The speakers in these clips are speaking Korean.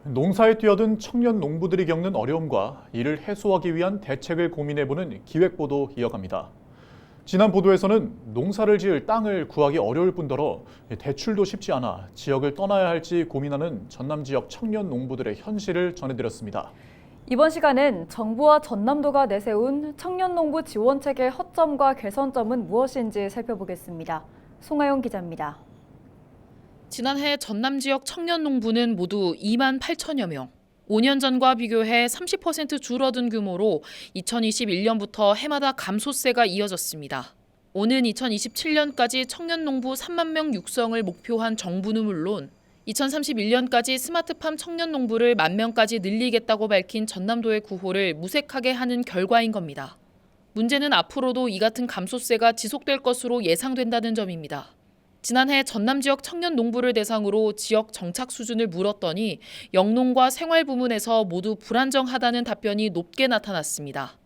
농사에 뛰어든 청년 농부들이 겪는 어려움과 이를 해소하기 위한 대책을 고민해보는 기획보도 이어갑니다. 지난 보도에서는 농사를 지을 땅을 구하기 어려울 뿐더러 대출도 쉽지 않아 지역을 떠나야 할지 고민하는 전남 지역 청년 농부들의 현실을 전해드렸습니다. 이번 시간은 정부와 전남도가 내세운 청년 농부 지원책의 허점과 개선점은 무엇인지 살펴보겠습니다. 송하영 기자입니다. 지난해 전남 지역 청년 농부는 모두 2만 8천여 명. 5년 전과 비교해 30% 줄어든 규모로 2021년부터 해마다 감소세가 이어졌습니다. 오는 2027년까지 청년 농부 3만 명 육성을 목표한 정부는 물론 2031년까지 스마트팜 청년 농부를 1만 명까지 늘리겠다고 밝힌 전남도의 구호를 무색하게 하는 결과인 겁니다. 문제는 앞으로도 이 같은 감소세가 지속될 것으로 예상된다는 점입니다. 지난해 전남 지역 청년 농부를 대상으로 지역 정착 수준을 물었더니 영농과 생활 부문에서 모두 불안정하다는 답변이 높게 나타났습니다.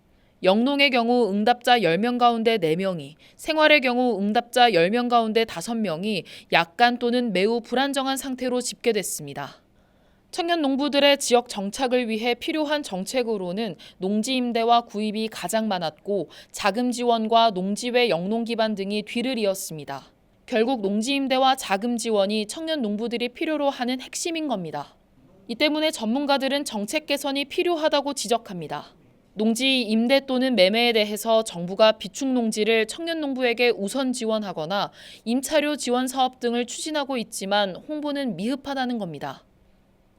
영농의 경우 응답자 10명 가운데 4명이, 생활의 경우 응답자 10명 가운데 5명이 약간 또는 매우 불안정한 상태로 집계됐습니다. 청년 농부들의 지역 정착을 위해 필요한 정책으로는 농지 임대와 구입이 가장 많았고 자금 지원과 농지외 영농 기반 등이 뒤를 이었습니다. 결국 농지 임대와 자금 지원이 청년 농부들이 필요로 하는 핵심인 겁니다. 이 때문에 전문가들은 정책 개선이 필요하다고 지적합니다. 농지 임대 또는 매매에 대해서 정부가 비축 농지를 청년 농부에게 우선 지원하거나 임차료 지원 사업 등을 추진하고 있지만 홍보는 미흡하다는 겁니다.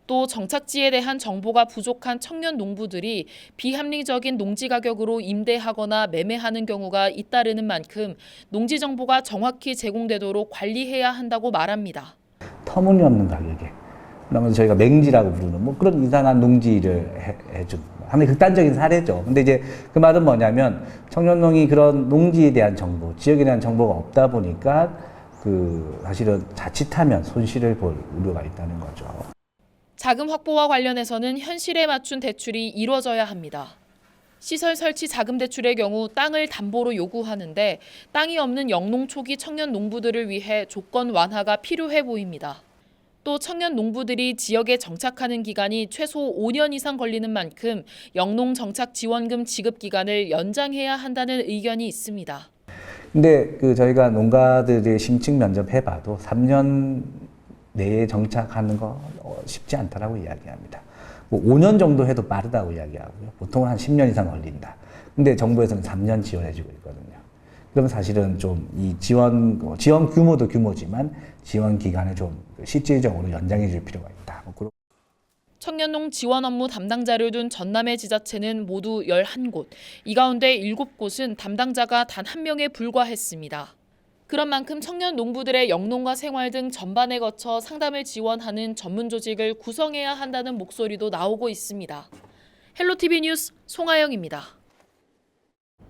또 정착지에 대한 정보가 부족한 청년 농부들이 비합리적인 농지 가격으로 임대하거나 매매하는 경우가 잇따르는 만큼 농지 정보가 정확히 제공되도록 관리해야 한다고 말합니다. 터무니없는 가격에 그러면 저희가 맹지라고 부르는 뭐 그런 이상한 농지를 해준 하나의 극단적인 사례죠. 근데 이제 그 말은 뭐냐면 청년농이 그런 농지에 대한 정보, 지역에 대한 정보가 없다 보니까 사실은 자칫하면 손실을 볼 우려가 있다는 거죠. 자금 확보와 관련해서는 현실에 맞춘 대출이 이루어져야 합니다. 시설 설치 자금 대출의 경우 땅을 담보로 요구하는데 땅이 없는 영농 초기 청년 농부들을 위해 조건 완화가 필요해 보입니다. 또 청년 농부들이 지역에 정착하는 기간이 최소 5년 이상 걸리는 만큼 영농 정착 지원금 지급 기간을 연장해야 한다는 의견이 있습니다. 근데 저희가 농가들의 심층 면접 해봐도 3년 내에 정착하는 거 쉽지 않다라고 이야기합니다. 뭐 5년 정도 해도 빠르다고 이야기하고요. 보통은 한 10년 이상 걸린다. 근데 정부에서는 3년 지원해주고 있거든요. 그러면 사실은 좀 이 지원 규모도 규모지만 지원 기간을 좀 실질적으로 연장해 줄 필요가 있다. 청년농 지원 업무 담당자를 둔 전남의 지자체는 모두 11곳, 이 가운데 7곳은 담당자가 단 1명에 불과했습니다. 그런 만큼 청년 농부들의 영농과 생활 등 전반에 거쳐 상담을 지원하는 전문 조직을 구성해야 한다는 목소리도 나오고 있습니다. 헬로티비 뉴스 송하영입니다.